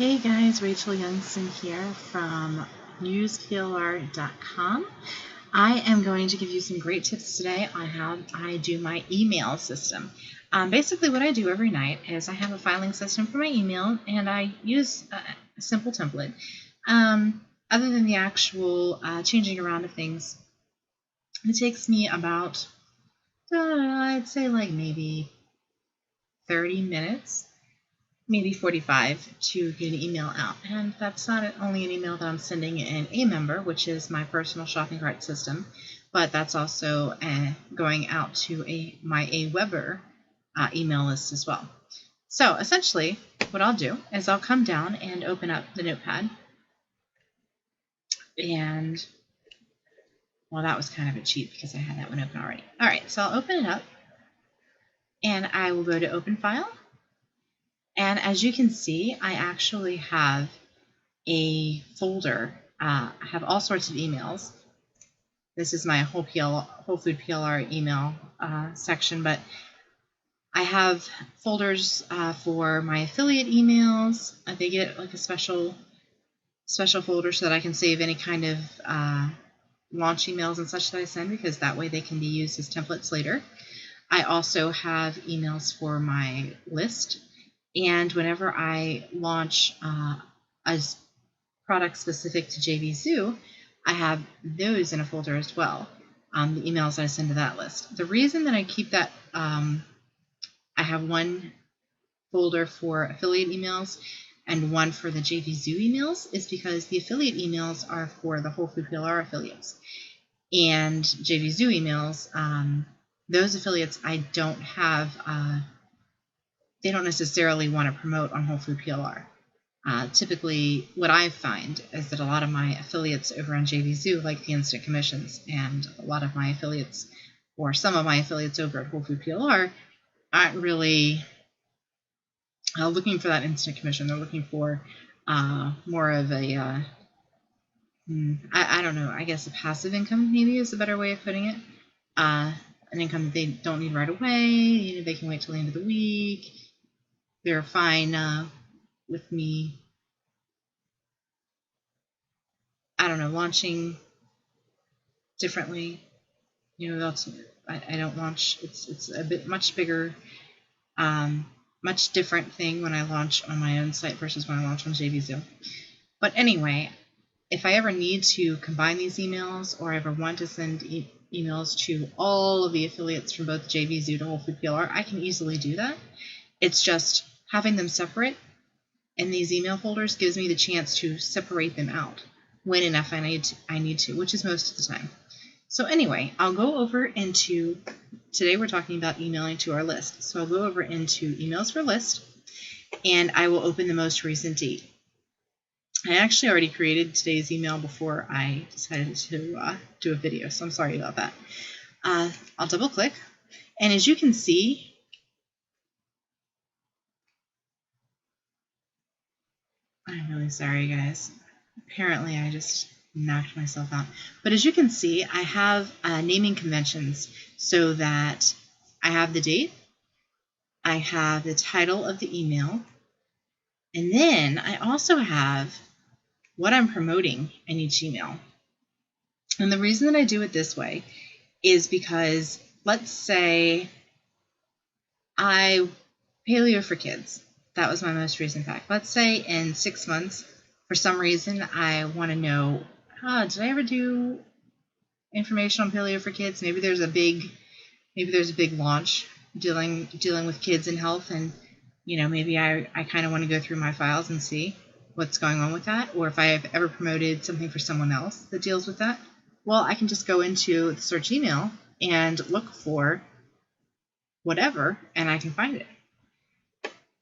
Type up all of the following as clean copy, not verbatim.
Hey guys, Rachel Youngson here from newsplr.com. I am going to give you some great tips today on how I do my email system. Basically what I do every night is I have a filing system for my email and I use a simple template. Other than the actual changing around of things, it takes me about, I'd say like maybe 30 minutes, maybe 45 to get an email out. And that's not only an email that I'm sending in a member, which is my personal shopping cart system, but that's also going out to my Weber email list as well. So essentially what I'll do is I'll come down and open up the Notepad, and well, that was kind of a cheat because I had that one open already. All right, so I'll open it up and I will go to open file. And as you can see, I actually have a folder. I have all sorts of emails. This is my whole food PLR email section, but I have folders for my affiliate emails. They get like a special folder so that I can save any kind of launch emails and such that I send, because that way they can be used as templates later. I also have emails for my list, and whenever I launch a product specific to JVZoo, I have those in a folder as well, the emails that I send to that list. The reason that I keep that, I have one folder for affiliate emails and one for the JVZoo emails, is because the affiliate emails are for the Whole Food PLR affiliates, and JVZoo emails, those affiliates I don't have, they don't necessarily want to promote on Whole Food PLR. Typically, what I find is that a lot of my affiliates over on JVZoo like the instant commissions, and a lot of my affiliates, or some of my affiliates over at Whole Food PLR, aren't really looking for that instant commission. They're looking for more of a, I don't know, I guess a passive income maybe is a better way of putting it. An income that they don't need right away. They can wait till the end of the week. They're fine with me, I don't know, launching differently. That's, I don't launch. It's a bit much bigger, much different thing when I launch on my own site versus when I launch on JVZoo. But anyway, if I ever need to combine these emails, or ever want to send emails to all of the affiliates from both JVZoo to Whole Food PLR, I can easily do that. It's just having them separate in these email folders gives me the chance to separate them out when and if I need to, which is most of the time. So anyway, I'll go over into, today we're talking about emailing to our list. So I'll go over into emails for list, and I will open the most recent date. I actually already created today's email before I decided to do a video, so I'm sorry about that. I'll double click, and as you can see, I'm really sorry guys, apparently I just knocked myself out. But as you can see, I have naming conventions so that I have the date, I have the title of the email, and then I also have what I'm promoting in each email. And the reason that I do it this way is because, let's say Paleo for Kids, that was my most recent pack. Let's say in 6 months, for some reason, I want to know, did I ever do information on Paleo for Kids? Maybe there's a big launch dealing with kids and health, and maybe I kind of want to go through my files and see what's going on with that, or if I have ever promoted something for someone else that deals with that. Well, I can just go into the search email and look for whatever, and I can find it.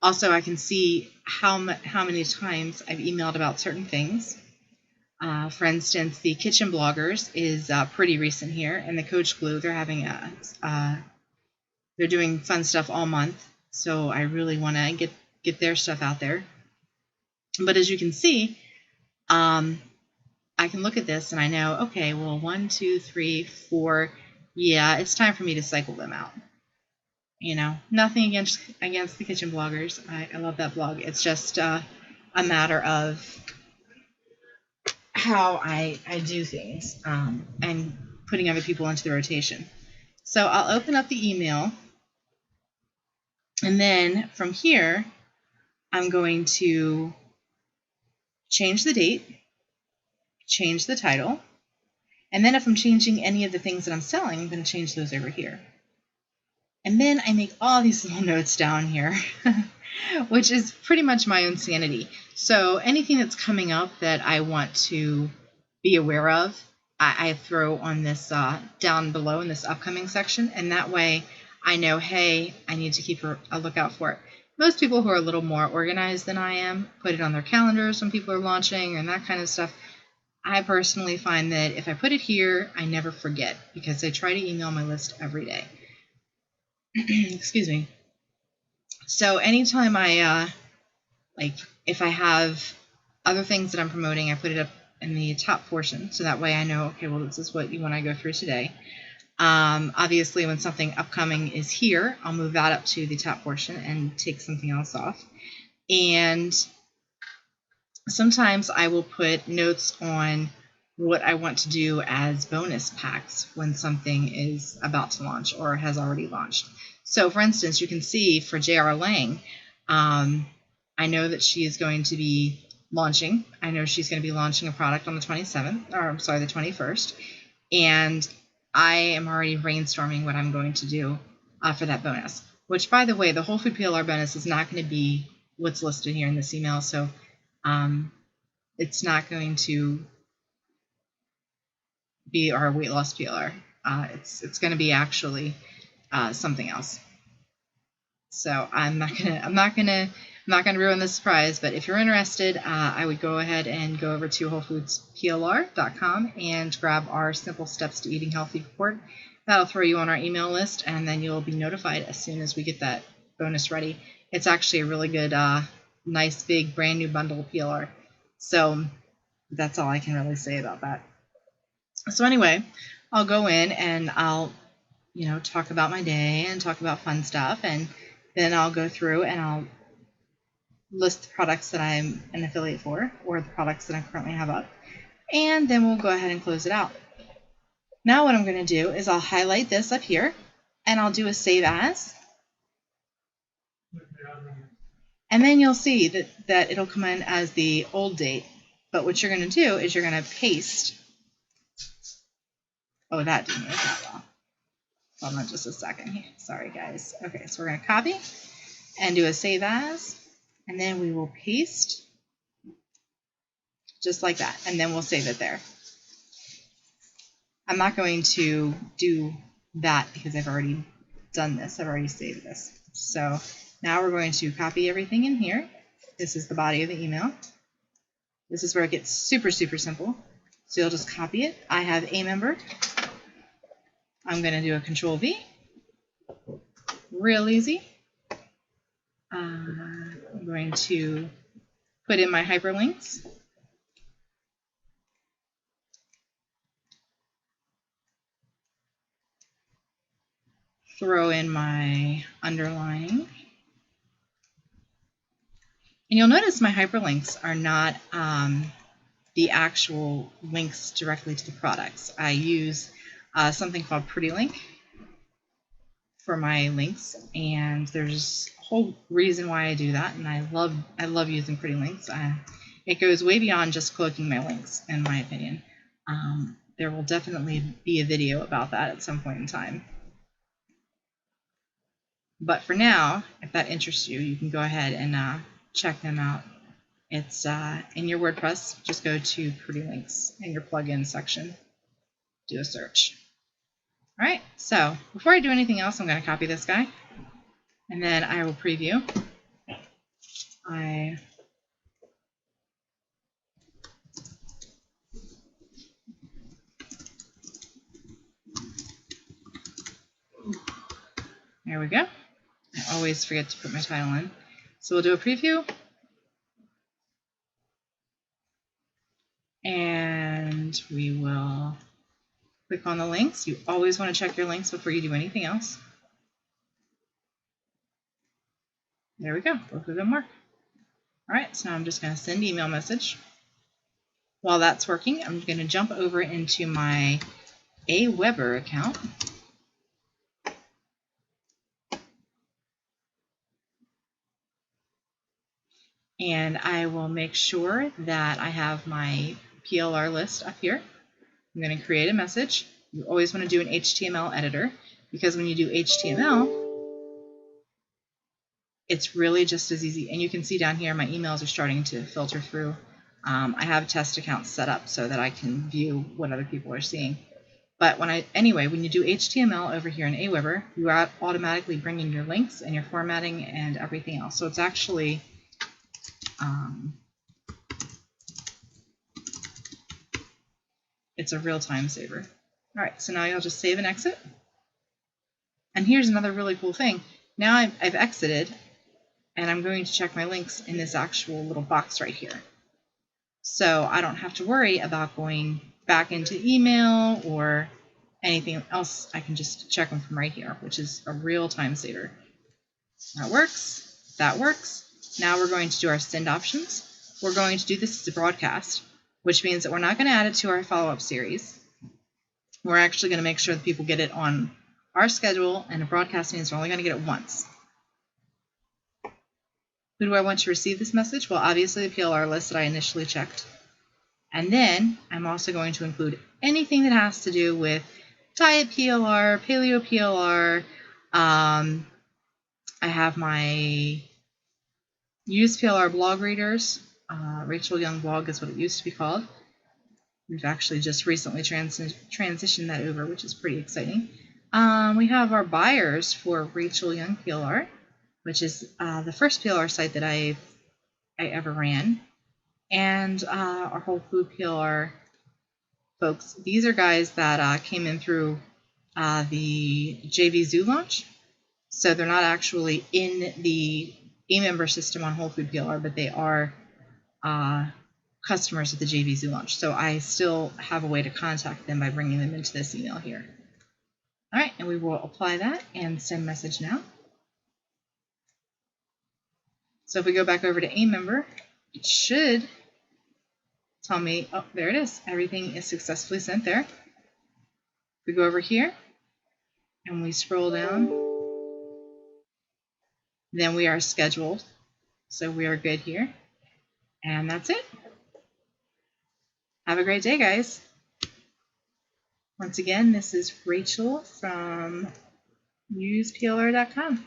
Also, I can see how many times I've emailed about certain things. For instance, the Kitchen Bloggers is pretty recent here, and the Coach Glue, they're having they're doing fun stuff all month, so I really want to get their stuff out there. But as you can see, I can look at this and I know, okay, well, 1, 2, 3, 4, yeah, it's time for me to cycle them out. Nothing against the Kitchen Bloggers. I love that blog. It's just a matter of how I do things, and putting other people into the rotation. So I'll open up the email, and then from here, I'm going to change the date, change the title, and then if I'm changing any of the things that I'm selling, I'm going to change those over here. And then I make all these little notes down here, which is pretty much my own sanity. So anything that's coming up that I want to be aware of, I throw on this down below in this upcoming section, and that way I know, hey, I need to keep a lookout for it. Most people who are a little more organized than I am put it on their calendars when people are launching and that kind of stuff. I personally find that if I put it here, I never forget because I try to email my list every day. Excuse me. So anytime I, like, if I have other things that I'm promoting, I put it up in the top portion. So that way I know, okay, well, this is what you want to go through today. Obviously, when something upcoming is here, I'll move that up to the top portion and take something else off. And sometimes I will put notes on what I want to do as bonus packs when something is about to launch or has already launched. So for instance, you can see for J.R. Lang, I know that she is going to be launching. I know she's going to be launching a product on the 27th, or I'm sorry, the 21st. And I am already brainstorming what I'm going to do for that bonus, which, by the way, the Whole Food PLR bonus is not going to be what's listed here in this email. So it's not going to be our weight loss PLR. It's going to be actually something else. So I'm not gonna ruin the surprise. But if you're interested, I would go ahead and go over to WholeFoodsPLR.com and grab our Simple Steps to Eating Healthy report. That'll throw you on our email list, and then you'll be notified as soon as we get that bonus ready. It's actually a really good, nice big brand new bundle of PLR. So that's all I can really say about that. So anyway, I'll go in and I'll, talk about my day and talk about fun stuff, and then I'll go through and I'll list the products that I'm an affiliate for or the products that I currently have up, and then we'll go ahead and close it out. Now what I'm going to do is I'll highlight this up here and I'll do a save as, and then you'll see that it'll come in as the old date. But what you're going to do is you're going to paste. Oh, that didn't work that well. Hold on just a second here. Sorry, guys. Okay, so we're going to copy and do a save as, and then we will paste just like that, and then we'll save it there. I'm not going to do that because I've already done this. I've already saved this. So now we're going to copy everything in here. This is the body of the email. This is where it gets super, super simple. So you'll just copy it. I have a member. I'm going to do a Control-V. Real easy. I'm going to put in my hyperlinks. Throw in my underlining. And you'll notice my hyperlinks are not the actual links directly to the products. I use something called PrettyLink for my links, and there's a whole reason why I do that, and I love using PrettyLinks. It goes way beyond just cloaking my links, in my opinion. There will definitely be a video about that at some point in time. But for now, if that interests you, you can go ahead and check them out. It's in your WordPress. Just go to PrettyLinks in your plugin section. Do a search. All right, so before I do anything else, I'm going to copy this guy, and then I will preview. There we go. I always forget to put my title in. So we'll do a preview. And we will click on the links. You always want to check your links before you do anything else. There we go. Both of them work. All right, so I'm just going to send email message. While that's working, I'm going to jump over into my Aweber account. And I will make sure that I have my PLR list up here. I'm going to create a message. You always want to do an HTML editor, because when you do HTML, it's really just as easy. And you can see down here my emails are starting to filter through. I have test accounts set up so that I can view what other people are seeing. But when you do HTML over here in Aweber, you are automatically bringing your links and your formatting and everything else. So it's actually it's a real time saver. All right, so now you'll just save and exit. And here's another really cool thing. Now I've exited, and I'm going to check my links in this actual little box right here. So I don't have to worry about going back into email or anything else. I can just check them from right here, which is a real time saver. That works. That works. Now we're going to do our send options. We're going to do this as a broadcast, which means that we're not going to add it to our follow-up series. We're actually going to make sure that people get it on our schedule, and a broadcast means we're only going to get it once. Who do I want to receive this message? Well, obviously the PLR list that I initially checked. And then I'm also going to include anything that has to do with diet PLR, paleo PLR. I have my used PLR blog readers. Rachel Young blog is what it used to be called. We've actually just recently transitioned that over, which is pretty exciting. We have our buyers for Rachel Young PLR, which is the first PLR site that I ever ran, and our Whole Food PLR folks. These are guys that came in through the JV Zoo launch, so they're not actually in the e-member system on Whole Food PLR, but they are customers at the JV Zoo launch. So I still have a way to contact them by bringing them into this email here. All right, and we will apply that and send message now. So if we go back over to A-member, it should tell me, oh, there it is. Everything is successfully sent there. We go over here and we scroll down. Then we are scheduled. So we are good here. And that's it. Have a great day, guys. Once again, this is Rachel from useplr.com.